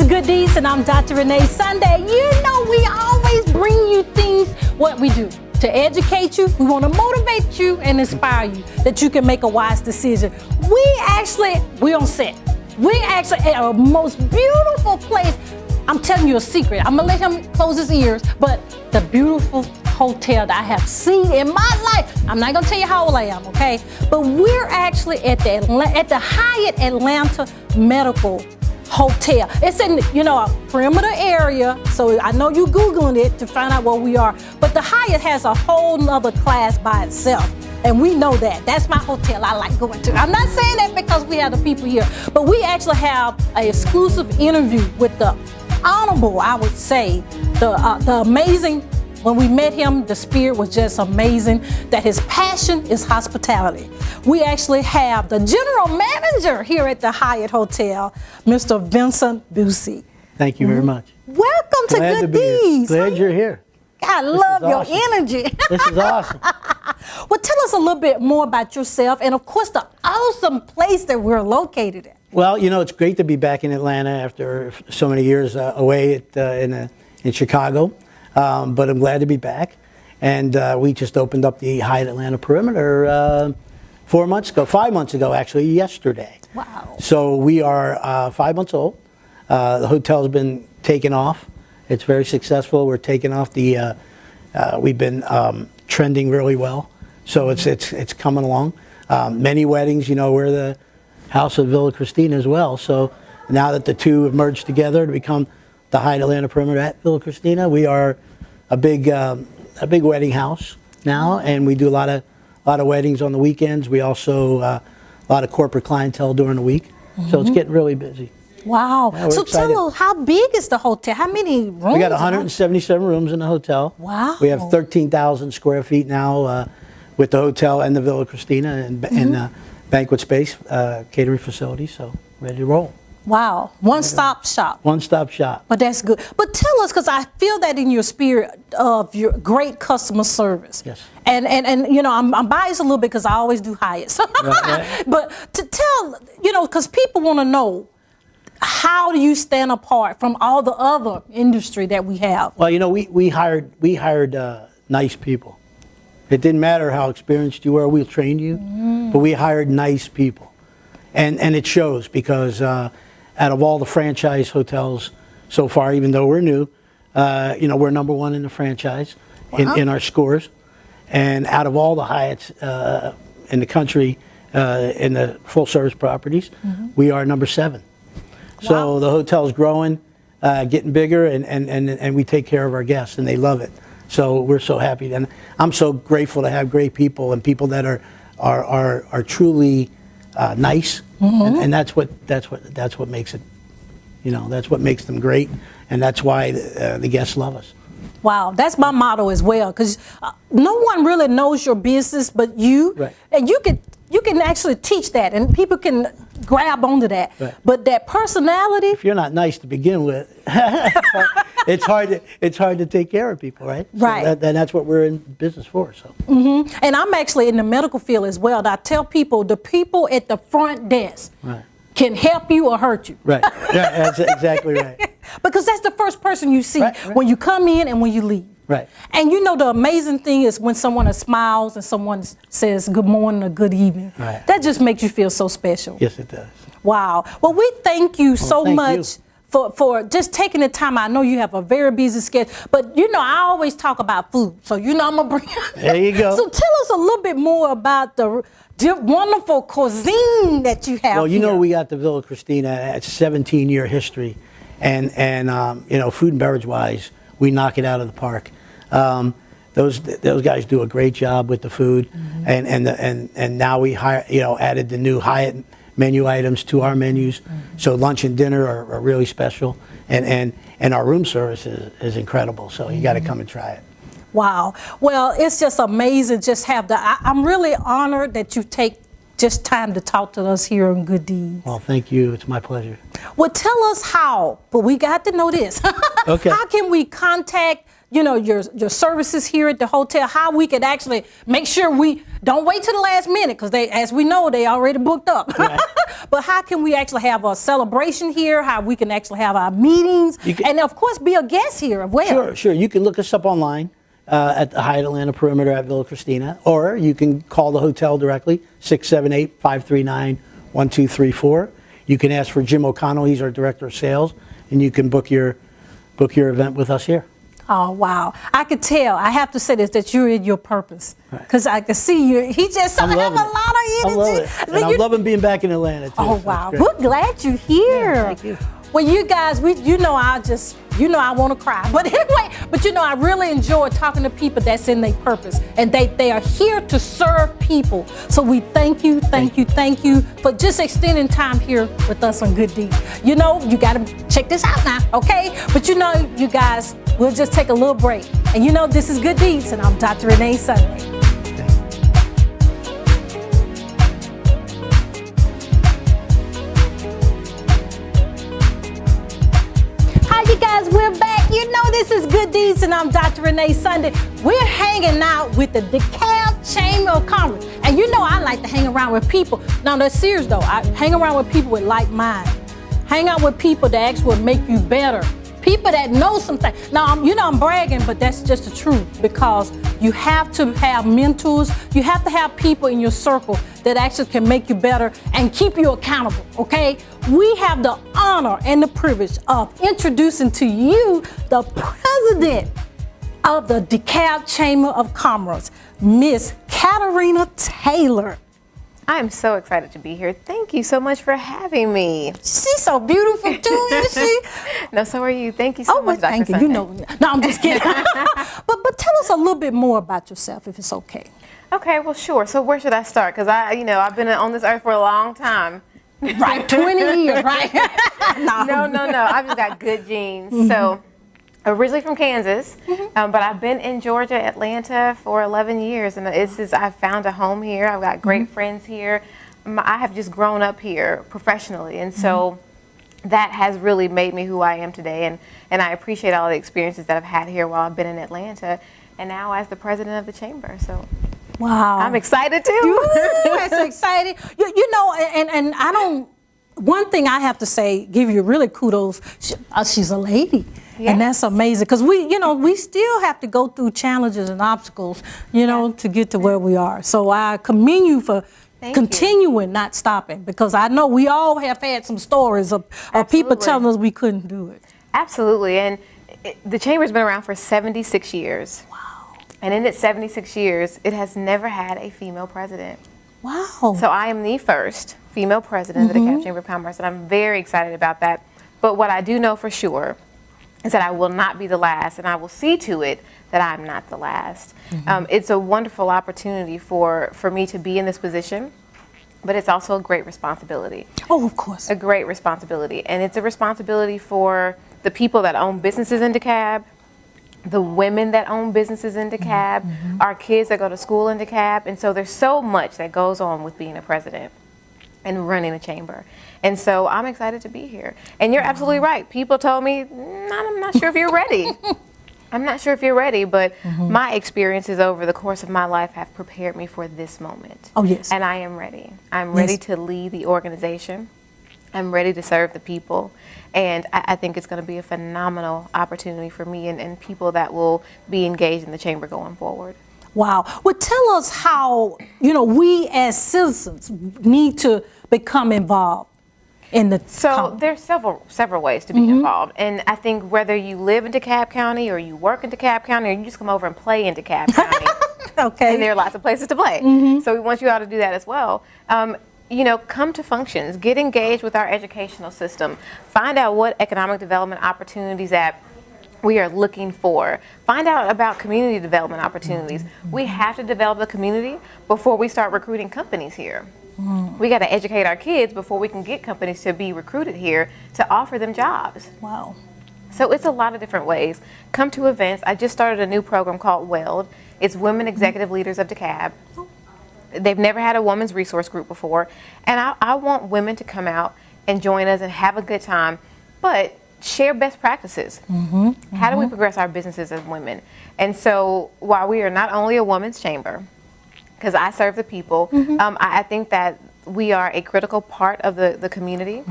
Good Deeds, and I'm Dr. Renee Sunday. You know we always bring you things, what we do, to educate you. We want to motivate you and inspire you that you can make a wise decision. We on set. We actually at a most beautiful place. I'm telling you a secret. I'm going to let him close his ears, but the beautiful hotel that I have seen in my life. I'm not going to tell you how old I am, okay? But we're actually at the Hyatt Atlanta Medical Hotel. It's in, a perimeter area, so I know you Googling it to find out where we are, but the Hyatt has a whole nother class by itself, and we know that. That's my hotel I like going to. I'm not saying that because we have the people here, but we actually have an exclusive interview with the honorable, I would say, the amazing. When we met him, the spirit was just amazing, that his passion is hospitality. We actually have the general manager here at the Hyatt Hotel, Mr. Vincent Busey. Thank you very much. Welcome to Good Deeds. Glad you're here. I love your energy. This is awesome. Well, tell us a little bit more about yourself and, of course, the awesome place that we're located at. Well, it's great to be back in Atlanta after so many years away in Chicago. But I'm glad to be back. And we just opened up the Hyatt Atlanta Perimeter 5 months ago, actually, yesterday. Wow. So we are 5 months old. The hotel's been taken off. It's very successful. We're taking off we've been trending really well. So it's coming along. Many weddings, we're the house of Villa Christina as well. So now that the two have merged together to become the Hyatt Atlanta Perimeter at Villa Christina, we are a big wedding house now, and we do a lot of weddings on the weekends. We also a lot of corporate clientele during the week, so it's getting really busy. Wow! Yeah, so excited. tell us, how big is the hotel? How many rooms? We got 177 rooms in the hotel. Wow! We have 13,000 square feet now with the hotel and the Villa Christina and banquet space, catering facility. So ready to roll. Wow, one-stop shop. One-stop shop. But that's good. But tell us, because I feel that in your spirit of your great customer service. Yes. And I'm biased a little bit because I always do Hyatts. Right. But to tell, because people want to know, how do you stand apart from all the other industry that we have? Well, we hired nice people. It didn't matter how experienced you were. We trained you, but we hired nice people, and it shows because. Out of all the franchise hotels so far, even though we're new, we're number one in the franchise in our scores. And out of all the Hyatts in the country, in the full service properties, we are number 7. Wow. So the hotel's growing, getting bigger, and we take care of our guests, and they love it. So we're so happy. And I'm so grateful to have great people and people that are truly nice. And that's what makes it, that's what makes them great, and that's why the guests love us. Wow, that's my motto as well, because no one really knows your business but you, right. And you can actually teach that, and people can grab onto that. Right. But that personality, if you're not nice to begin with, it's hard to take care of people, right? Right. So that's what we're in business for. So. And I'm actually in the medical field as well. And I tell people, the people at the front desk can help you or hurt you. Right. Yeah, that's exactly right. Because that's the first person you see when you come in and when you leave. Right. And the amazing thing is when someone smiles and someone says good morning or good evening. Right. That just makes you feel so special. Yes, it does. Wow. Well, we thank you so much for just taking the time. I know you have a very busy schedule, but I always talk about food. So I'm gonna bring. There you go. So tell us a little bit more about the wonderful cuisine that you have. Well, we got the Villa Christina at 17-year history, and food and beverage wise, we knock it out of the park. Those guys do a great job with the food, and now we added the new Hyatt menu items to our menus. So lunch and dinner are really special, and our room service is incredible. So you got to come and try it. Wow. Well, it's just amazing. I'm really honored that you take just time to talk to us here on Good Deeds. Well, thank you. It's my pleasure. Well, tell us how, but we got to know this. Okay. How can we contact your services here at the hotel, how we could actually make sure we don't wait till the last minute, because as we know, they already booked up. Right. But how can we actually have a celebration here, how we can actually have our meetings, and of course be a guest here as well. Sure. You can look us up online at the Hyatt Atlanta Perimeter at Villa Christina, or you can call the hotel directly, 678-539-1234. You can ask for Jim O'Connell, he's our Director of Sales, and you can book your event with us here. Oh, wow. I could tell, I have to say this, that you're in your purpose. Because I can see you. He just have a lot of energy. I love it. And I'm loving being back in Atlanta, too. Oh, wow. We're glad you're here. Yeah, thank you. Well, you guys, I want to cry. But anyway, I really enjoy talking to people that's in their purpose. And they are here to serve people. So we thank you for just extending time here with us on Good Deeds. You got to check this out now, okay? But you guys, we'll just take a little break. And this is Good Deeds, and I'm Dr. Renee Sunday. We're back. This is Good Deeds, and I'm Dr. Renee Sunday. We're hanging out with the DeKalb Chamber of Commerce. And I like to hang around with people. Now, that's serious, though. I hang around with people with like mind. Hang out with people that actually make you better. People that know something. Now, I'm bragging, but that's just the truth, because you have to have mentors. You have to have people in your circle that actually can make you better and keep you accountable, okay? We have the honor and the privilege of introducing to you the president of the DeKalb Chamber of Commerce, Miss Katerina Taylor. I am so excited to be here. Thank you so much for having me. She's so beautiful too, isn't she? No, so are you. Thank you so much, Dr. Thank you. No, I'm just kidding. but tell us a little bit more about yourself, if it's okay. Okay, well, sure. So where should I start? Because I've been on this earth for a long time. Right, 20 years, right? No. I've just got good genes. Mm-hmm. So originally from Kansas, but I've been in Georgia, Atlanta for 11 years, and I've found a home here. I've got great friends here. I have just grown up here professionally, and so that has really made me who I am today, and I appreciate all the experiences that I've had here while I've been in Atlanta, and now as the president of the chamber. So wow, I'm excited too. That's exciting. And I don't. One thing I have to say, give you really kudos. She's a lady. Yes. And that's amazing, because we still have to go through challenges and obstacles, to get to where we are. So I commend you for continuing, not stopping, because I know we all have had some stories of people telling us we couldn't do it. Absolutely, and the chamber's been around for 76 years. Wow. And in its 76 years, it has never had a female president. Wow. So I am the first female president of the DeKalb Chamber of Commerce, and I'm very excited about that. But what I do know for sure is that I will not be the last, and I will see to it that I'm not the last. It's a wonderful opportunity for me to be in this position, but it's also a great responsibility. Oh, of course. A great responsibility. And it's a responsibility for the people that own businesses in DeKalb, the women that own businesses in DeKalb, our kids that go to school in DeKalb. And so there's so much that goes on with being a president and running a chamber. And so I'm excited to be here. And you're absolutely right. People told me, I'm not sure if you're ready. I'm not sure if you're ready, but my experiences over the course of my life have prepared me for this moment. Oh, yes. And I am ready. I'm ready to lead the organization. I'm ready to serve the people. And I think it's going to be a phenomenal opportunity for me and people that will be engaged in the chamber going forward. Wow. Well, tell us how, we as citizens need to become involved in the there's several ways to be involved. And I think whether you live in DeKalb County or you work in DeKalb County or you just come over and play in DeKalb County. Okay. And there are lots of places to play. So we want you all to do that as well. Come to functions, get engaged with our educational system, find out what economic development opportunities that we are looking for. Find out about community development opportunities. We have to develop the community before we start recruiting companies here. We got to educate our kids before we can get companies to be recruited here to offer them jobs. Wow. So it's a lot of different ways. Come to events. I just started a new program called WELD. It's Women Executive Leaders of DeKalb. They've never had a women's resource group before. And I want women to come out and join us and have a good time. But share best practices. How do we progress our businesses as women? And so while we are not only a women's chamber, because I serve the people, I think that we are a critical part of the community,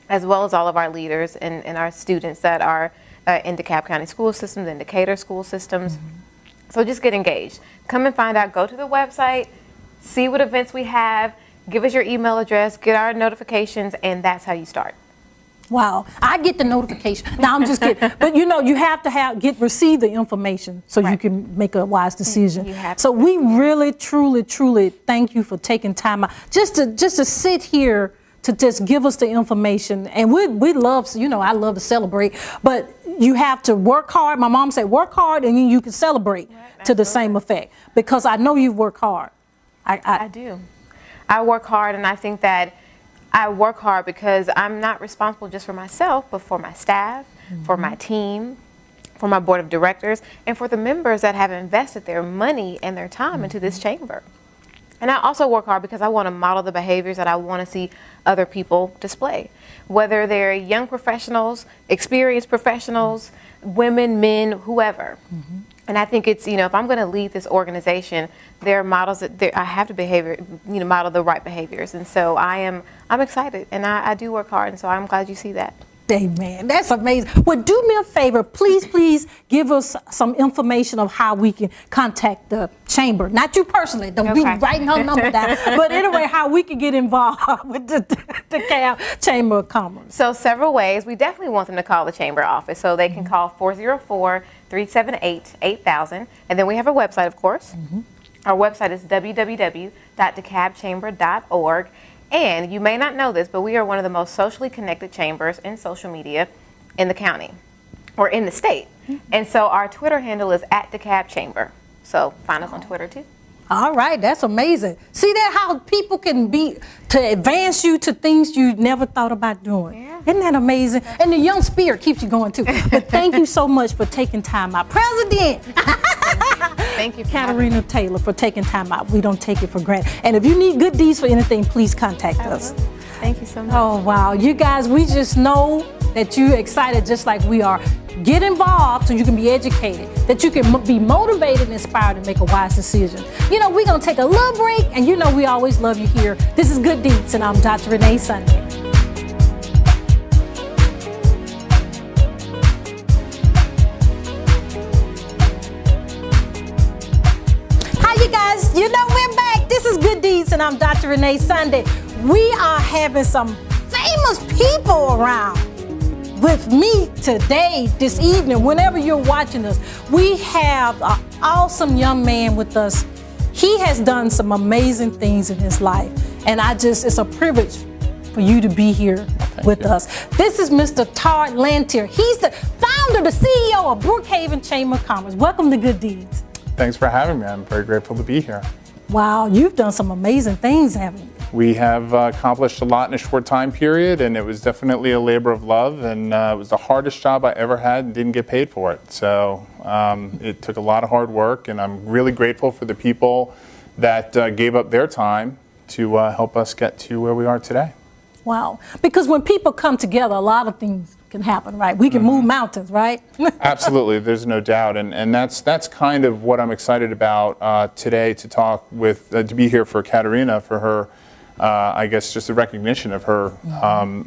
as well as all of our leaders and our students that are in DeKalb County school systems and Decatur school systems. So just get engaged. Come and find out. Go to the website, see what events we have, give us your email address, get our notifications, and that's how you start. Wow, I get the notification. Now I'm just kidding, but you know you have to receive the information so you can make a wise decision. You have so we really, truly thank you for taking time out just to sit here to just give us the information. And we love, you know, I love to celebrate, but you have to work hard. My mom said, work hard, and then you can celebrate to the same effect. Because I know you've worked hard. I do. I work hard, and I think that I work hard because I'm not responsible just for myself, but for my staff, for my team, for my board of directors, and for the members that have invested their money and their time into this chamber. And I also work hard because I want to model the behaviors that I want to see other people display, whether they're young professionals, experienced professionals, women, men, whoever. And I think it's, you know, if I'm going to lead this organization, there are models that I have to model the right behaviors. And so I'm excited, and I do work hard, and so I'm glad you see that. Amen. That's amazing. Well, do me a favor. Please give us some information of how we can contact the chamber. Not you personally. Don't be writing her number down. But anyway, how we can get involved with the DeKalb Chamber of Commerce. So several ways. We definitely want them to call the chamber office. So they can call 404-378-8000. And then we have a website, of course. Our website is www.decabchamber.org. And you may not know this, but we are one of the most socially connected chambers in social media in the county or in the state. And so our Twitter handle is @DeKalbChamber. So find us on Twitter too. All right, that's amazing. See that how people can be to advance you to things you never thought about doing. Yeah. Isn't that amazing? And the young spirit keeps you going too. But thank you so much for taking time out. President. Thank you, Katerina Taylor, for taking time out. We don't take it for granted. And if you need good deeds for anything, please contact us. Thank you so much. Oh, wow. You guys, we just know that you're excited just like we are. Get involved so you can be educated, that you can be motivated and inspired to make a wise decision. You know, we're going to take a little break, and you know we always love you here. This is Good Deeds, and I'm Dr. Renee Sunday. You know we're back. This is Good Deeds, and I'm Dr. Renee Sunday. We are having some famous people around with me today, this evening, whenever you're watching us. We have an awesome young man with us. He has done some amazing things in his life, and it's a privilege for you to be here with us. This is Mr. Todd Lantier. He's the founder, the CEO of Brookhaven Chamber of Commerce. Welcome to Good Deeds. Thanks for having me. I'm very grateful to be here. Wow, you've done some amazing things, haven't you? We have accomplished a lot in a short time period, and it was definitely a labor of love, and it was the hardest job I ever had and didn't get paid for it. So it took a lot of hard work, and I'm really grateful for the people that gave up their time to help us get to where we are today. Wow, because when people come together, a lot of things can happen, right? We can move mountains, right? Absolutely, there's no doubt, and that's kind of what I'm excited about today, to talk with, to be here for Katerina, for her, I guess just the recognition of her,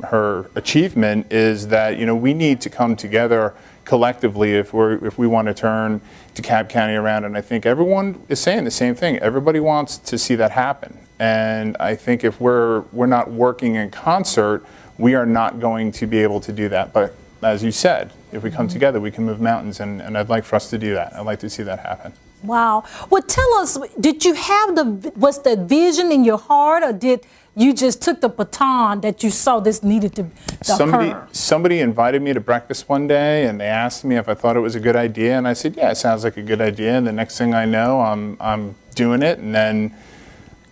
her achievement is that, you know, we need to come together collectively if we want to turn DeKalb County around, and I think everyone is saying the same thing. Everybody wants to see that happen, and I think if we're not working in concert, we are not going to be able to do that. But as you said, if we come together, we can move mountains, and I'd like for us to do that. I'd like to see that happen. Wow. Well, tell us, did you have was the vision in your heart, or did you just took the baton that you saw this needed to occur? Somebody invited me to breakfast one day, and they asked me if I thought it was a good idea, and I said, yeah, it sounds like a good idea. And the next thing I know, I'm doing it, and then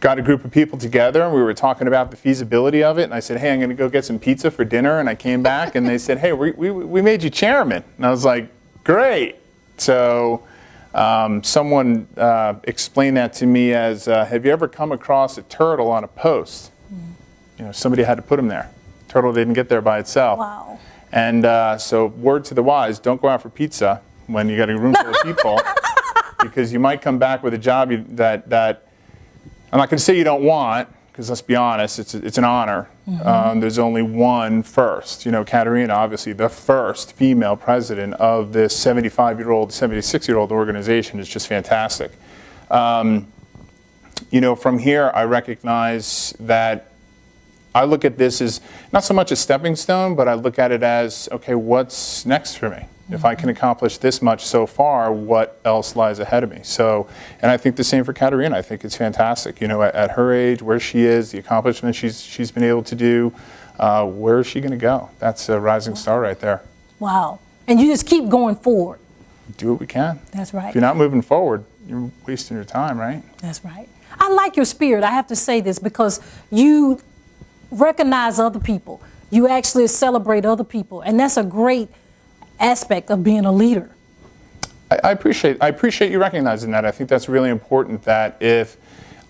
got a group of people together, and we were talking about the feasibility of it, and I said, hey, I'm going to go get some pizza for dinner, and I came back, and they said, hey, we made you chairman. And I was like, great. So someone explained that to me as, have you ever come across a turtle on a post? You know, somebody had to put him there. Turtle didn't get there by itself. Wow. And so word to the wise, don't go out for pizza when you got a room full of people, because you might come back with a job that I'm not going to say you don't want, because let's be honest, it's an honor. There's only one first. You know, Katerina, obviously the first female president of this 75-year-old, 76-year-old organization is just fantastic. You know, from here, I recognize that I look at this as not so much a stepping stone, but I look at it as, okay, what's next for me? If I can accomplish this much so far, what else lies ahead of me? So, and I think the same for Katerina. I think it's fantastic. You know, at her age, where she is, the accomplishments she's been able to do, where is she going to go? That's a rising star right there. Wow. And you just keep going forward. Do what we can. That's right. If you're not moving forward, you're wasting your time, right? That's right. I like your spirit. I have to say this because you recognize other people. You actually celebrate other people. And that's a great aspect of being a leader. I appreciate you recognizing that. I think that's really important, that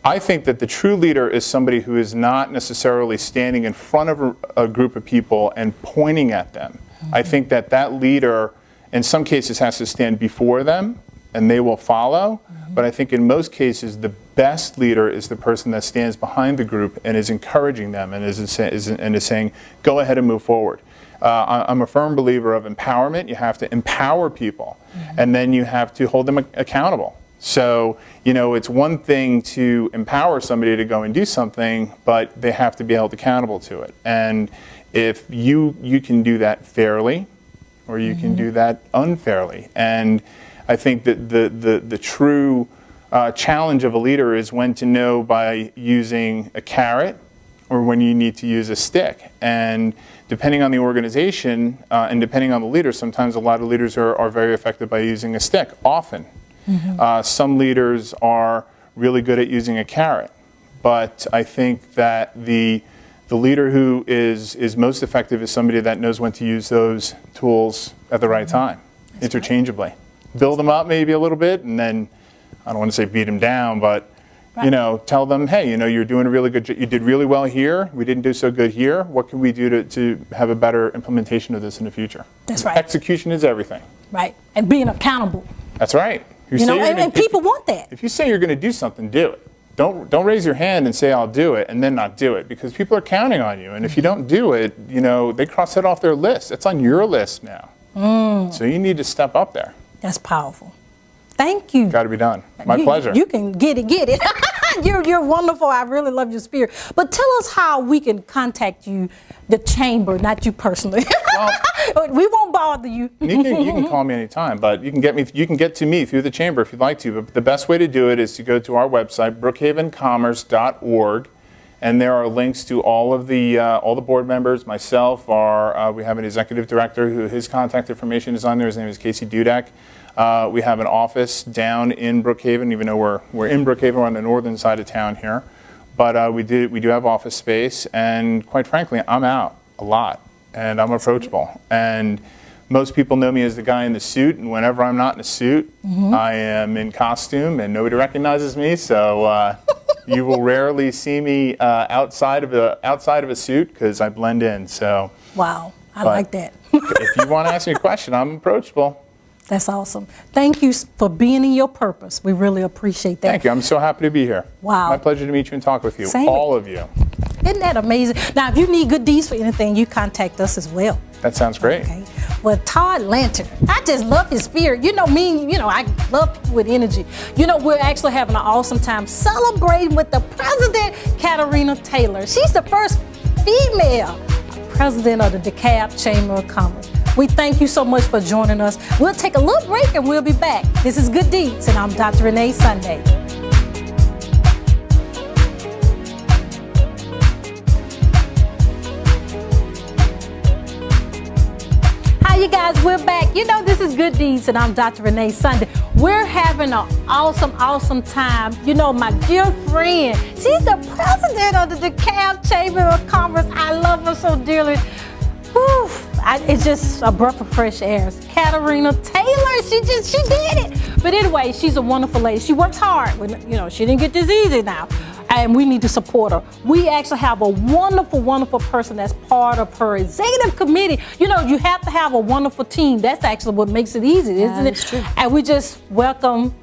I think that the true leader is somebody who is not necessarily standing in front of a group of people and pointing at them. I think that leader in some cases has to stand before them and they will follow. But I think in most cases, the best leader is the person that stands behind the group and is encouraging them and is saying, go ahead and move forward. I'm a firm believer of empowerment. You have to empower people, and then you have to hold them accountable. So, you know, it's one thing to empower somebody to go and do something, but they have to be held accountable to it. And if you can do that fairly, or you can do that unfairly. And I think that the true challenge of a leader is when to know by using a carrot or when you need to use a stick. And depending on the organization and depending on the leader, sometimes a lot of leaders are very effective by using a stick, often. Some leaders are really good at using a carrot. But I think that the leader who is most effective is somebody that knows when to use those tools at the right time, interchangeably. Build them up maybe a little bit, and then, I don't want to say beat them down, but you know, tell them, hey, you know, you're doing a really good job. You did really well here. We didn't do so good here. What can we do to have a better implementation of this in the future? That's right. Execution is everything. Right. And being accountable. That's right. You know, and people want that. If you say you're going to do something, do it. Don't raise your hand and say I'll do it and then not do it, because people are counting on you. And if you don't do it, you know, they cross it off their list. It's on your list now. So you need to step up there. That's powerful. Thank you. Got to be done. My pleasure. You can get it. You're wonderful. I really love your spirit. But tell us how we can contact you, the chamber, not you personally. Well, we won't bother you. You can call me anytime, but you can get to me through the chamber if you'd like to. But the best way to do it is to go to our website, brookhavencommerce.org, and there are links to all the board members. Myself, we have an executive director who his contact information is on there. His name is Casey Dudek. We have an office down in Brookhaven, even though we're in Brookhaven, we're on the northern side of town here. But we do have office space, and quite frankly, I'm out a lot, and I'm approachable. And most people know me as the guy in the suit, and whenever I'm not in a suit, I am in costume, and nobody recognizes me. So you will rarely see me outside of a suit because I blend in. So wow, I like that. If you want to ask me a question, I'm approachable. That's awesome. Thank you for being in your purpose. We really appreciate that. Thank you. I'm so happy to be here. Wow. My pleasure to meet you and talk with you. Same. All of you. Isn't that amazing? Now, if you need good deeds for anything, you contact us as well. That sounds great. Okay. Well, Todd Lantern, I just love his spirit. You know me, I love people with energy. We're actually having an awesome time celebrating with the president, Katerina Taylor. She's the first female president of the DeKalb Chamber of Commerce. We thank you so much for joining us. We'll take a little break and we'll be back. This is Good Deeds, and I'm Dr. Renee Sunday. Hi, you guys, we're back. This is Good Deeds, and I'm Dr. Renee Sunday. We're having an awesome time. My dear friend, she's the president of the DeKalb Chamber of Commerce. I love her so dearly. Whew, it's just a breath of fresh air. Katerina Taylor, she did it. But anyway, she's a wonderful lady. She works hard. She didn't get this easy now. and we need to support her. We actually have a wonderful, wonderful person that's part of her executive committee. You know, you have to have a wonderful team. That's actually what makes it easy, isn't it? That's true. And we just welcome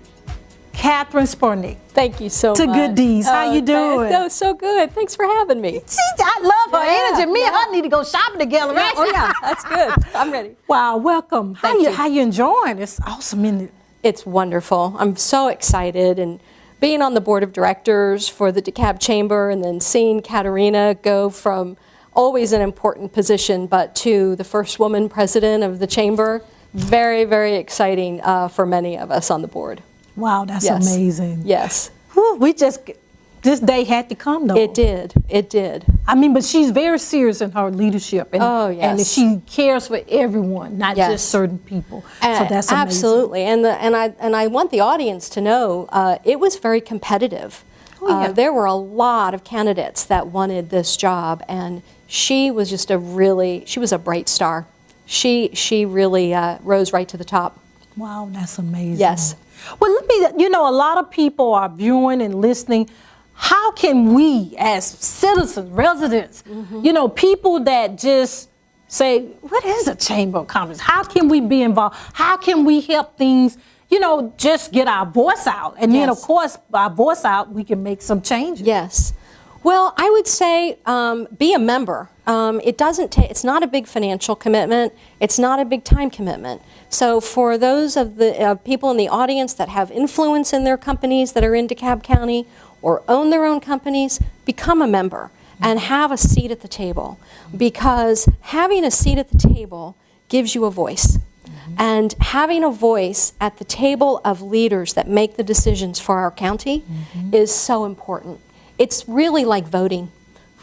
Catherine Spornick. Thank you so much. To Good Deeds. How you doing? No, so good. Thanks for having me. I love her Yeah, energy. Me and her need to go shopping together, right? Oh yeah, that's good. I'm ready. Wow, welcome. Thank you. How you enjoying? It's awesome, isn't it? It's wonderful. I'm so excited, and being on the board of directors for the DeKalb Chamber, and then seeing Katerina go from always an important position, but to the first woman president of the chamber, very, very exciting for many of us on the board. Wow, that's Yes. amazing. Yes, Whew, this day had to come, though. it did. It did. I mean, but she's very serious in her leadership. And, Oh, yes. And she cares for everyone, not Yes. just certain people. So that's amazing. Absolutely, and I want the audience to know it was very competitive. Oh, yeah. There were a lot of candidates that wanted this job, and she was just she was a bright star. She really rose right to the top. Wow, that's amazing. Yes. Well, a lot of people are viewing and listening. How can we, as citizens, residents, people that just say, what is a Chamber of Commerce? How can we be involved? How can we help things, just get our voice out? And then, of Yes. course, our voice out, we can make some changes. Yes. Well, I would say be a member. It doesn't take. It's not a big financial commitment. It's not a big time commitment. So for those of the people in the audience that have influence in their companies that are in DeKalb County or own their own companies, become a member and have a seat at the table, because having a seat at the table gives you a voice. And having a voice at the table of leaders that make the decisions for our county is so important. It's really like voting.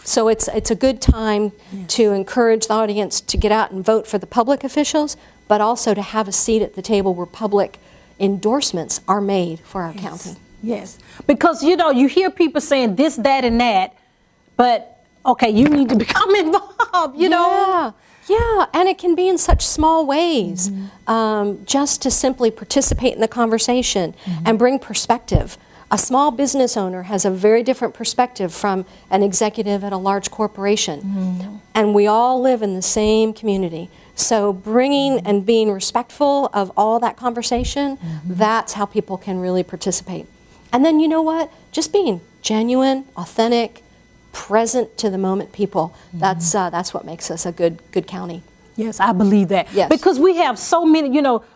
So it's a good time to encourage the audience to get out and vote for the public officials, but also to have a seat at the table where public endorsements are made for our county. Yes, because you hear people saying this, that, and that, but okay, you need to become involved. Yeah, and it can be in such small ways, just to simply participate in the conversation and bring perspective. A small business owner has a very different perspective from an executive at a large corporation, and we all live in the same community. So bringing and being respectful of all that conversation, that's how people can really participate. And then, you know what? Just being genuine, authentic, present to the moment people, that's what makes us a good county. Yes, I believe that. Yes. Because we have so many,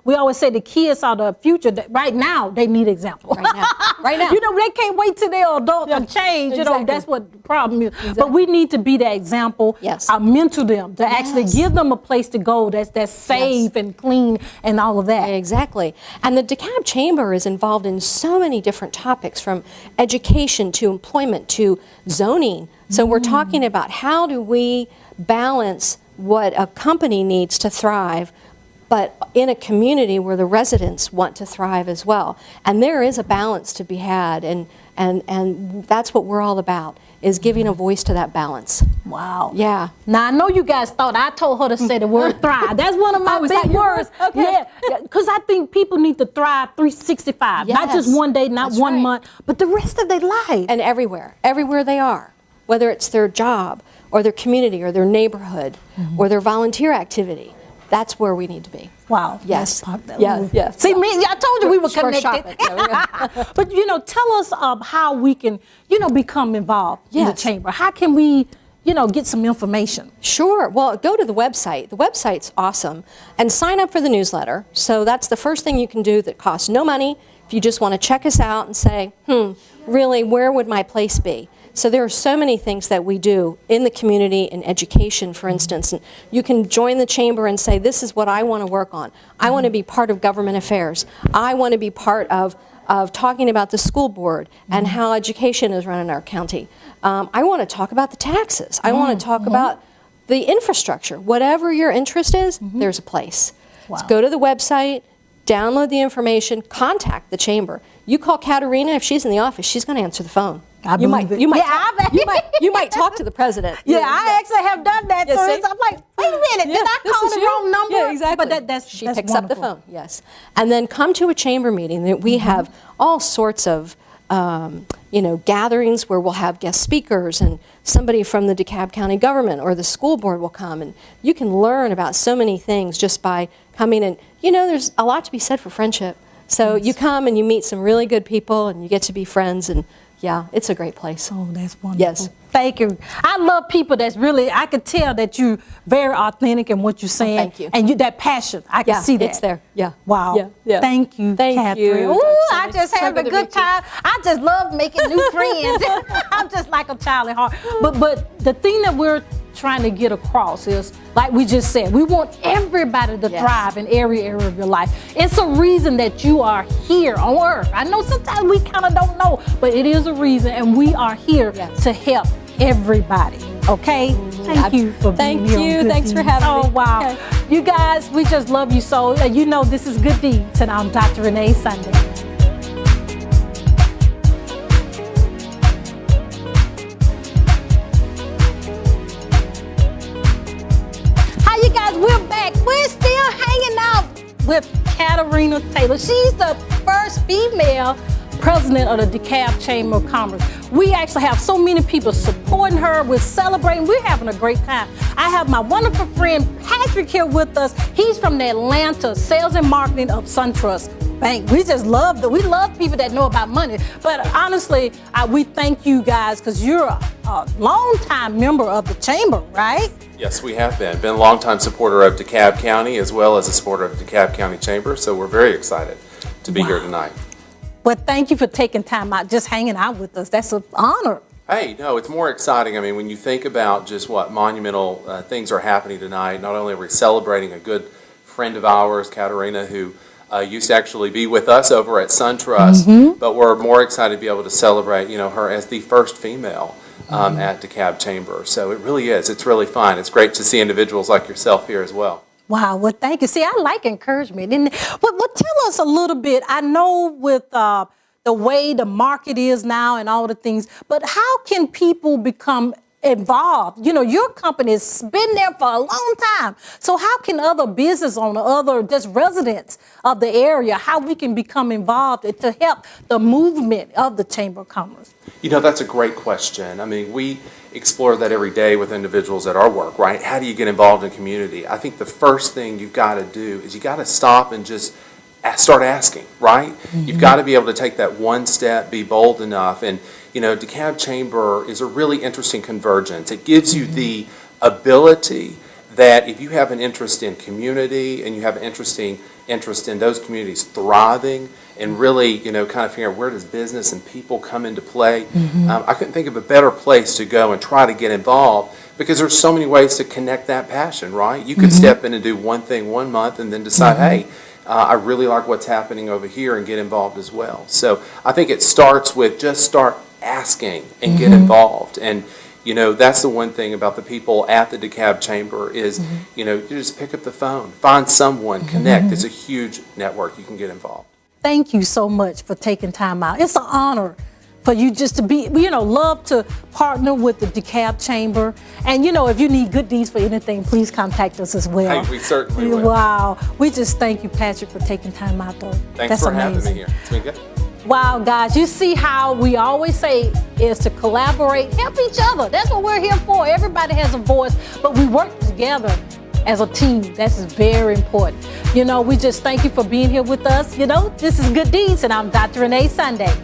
we always say the kids are the future. Right now, they need example. Right now. Right now. They can't wait till they're adult to change. Exactly. That's what the problem is. But we need to be that example. Yes. Mentor them, to actually give them a place to go that's safe and clean and all of that. Exactly. And the DeKalb Chamber is involved in so many different topics, from education to employment to zoning. So we're talking about how do we balance what a company needs to thrive, but in a community where the residents want to thrive as well. And there is a balance to be had, and that's what we're all about, is giving a voice to that balance. Wow. Yeah. Now, I know you guys thought I told her to say the word thrive. That's one of my Oh, is that big your words. word? Okay. Yeah, because I think people need to thrive 365. Not just Yes. one day, not That's one right. month, but the rest of their life. And everywhere they are, whether it's their job or their community or their neighborhood or their volunteer activity, that's where we need to be. Wow. Yes. That's Yeah. See, I told you we were For connected. shopping. Yeah, But, tell us how we can, become involved in the Yes. chamber. How can we, get some information? Sure. Well, go to the website. The website's awesome. And sign up for the newsletter. So that's the first thing you can do that costs no money. If you just want to check us out and say, really, where would my place be? So there are so many things that we do in the community, in education, for instance. And you can join the chamber and say, this is what I want to work on. I want to be part of government affairs. I want to be part of talking about the school board and how education is run in our county. I want to talk about the taxes. I want to talk about the infrastructure. Whatever your interest is, there's a place. Wow. So go to the website, download the information, contact the chamber. You call Katerina, if she's in the office, she's going to answer the phone. I believe it. You might, Yeah, talk, you might talk to the president. Yeah, I actually have done that. Yeah, So see? I'm like, wait a minute, did I this call is the you. wrong number? Yeah, exactly. But that's she that's picks up the wonderful. phone. Yes, and then come to a chamber meeting. That we have all sorts of gatherings where we'll have guest speakers and somebody from the DeKalb County government or the school board will come, and you can learn about so many things just by coming. And there's a lot to be said for friendship. So you come and you meet some really good people and you get to be friends, and yeah, it's a great place. Oh, that's wonderful. Yes. Thank you. I love people that's really, I could tell that you're very authentic in what you're saying. Thank you. And that passion, I can see that. It's there. Yeah. Wow. Yeah. Yeah. Thank you, Thank Katerina. you. Ooh, I'm I just so having a good to good meet you. time. I just love making new friends. I'm just like a child at heart. But the thing that we're trying to get across is, like we just said, we want everybody to thrive in every area of your life. It's a reason that you are here on earth. I know sometimes we kind of don't know, but it is a reason, and we are here to help everybody. Okay? Thank you for being here. Thank you. on Good Thanks for Deeds. having me. Oh, wow. Okay. You guys, we just love you so. This is Good Deeds, and I'm Dr. Renee Sunday. You guys, we're back. We're still hanging out with Katerina Taylor. She's the first female president of the DeKalb Chamber of Commerce. We actually have so many people supporting her. We're celebrating. We're having a great time. I have my wonderful friend Patrick here with us. He's from the Atlanta Sales and Marketing of SunTrust Bank. We just love we love people that know about money. But honestly, we thank you guys because you're a longtime member of the chamber, right? Yes, we have been. Been a longtime supporter of DeKalb County as well as a supporter of DeKalb County Chamber, so we're very excited to be here tonight. Well, thank you for taking time out, just hanging out with us. That's an honor. Hey, no, it's more exciting. I mean, when you think about just what monumental things are happening tonight, not only are we celebrating a good friend of ours, Katerina, who used to actually be with us over at SunTrust, but we're more excited to be able to celebrate, her as the first female at DeKalb Chamber. So it really is. It's really fun. It's great to see individuals like yourself here as well. Wow, well, thank you. See, I like encouragement. But tell us a little bit. I know with the way the market is now and all the things, but how can people become involved? Your company has been there for a long time. So how can other business owners, other just residents of the area, how we can become involved to help the movement of the Chamber of Commerce? That's a great question. I mean, we explore that every day with individuals at our work, right? How do you get involved in community? I think the first thing you've got to do is you got to stop and just start asking, right? You've got to be able to take that one step, be bold enough. And, DeKalb Chamber is a really interesting convergence. It gives you the ability that if you have an interest in community and you have an interest in those communities thriving and really, kind of figuring out where does business and people come into play, I couldn't think of a better place to go and try to get involved because there's so many ways to connect that passion, right? You could step in and do one thing 1 month and then decide, hey, I really like what's happening over here and get involved as well. So I think it starts with just start asking and get involved. And that's the one thing about the people at the DeKalb Chamber is, you just pick up the phone, find someone, connect. It's a huge network. You can get involved. Thank you so much for taking time out. It's an honor for you just to be, love to partner with the DeKalb Chamber. And, if you need good deeds for anything, please contact us as well. Hey, we certainly will. Wow. We just thank you, Patrick, for taking time out, though. Thanks for having me here. It's been good. Wow, guys, you see how we always say is to collaborate, help each other. That's what we're here for. Everybody has a voice, but we work together as a team. That's very important. We just thank you for being here with us. This is Good Deeds, and I'm Dr. Renee Sunday.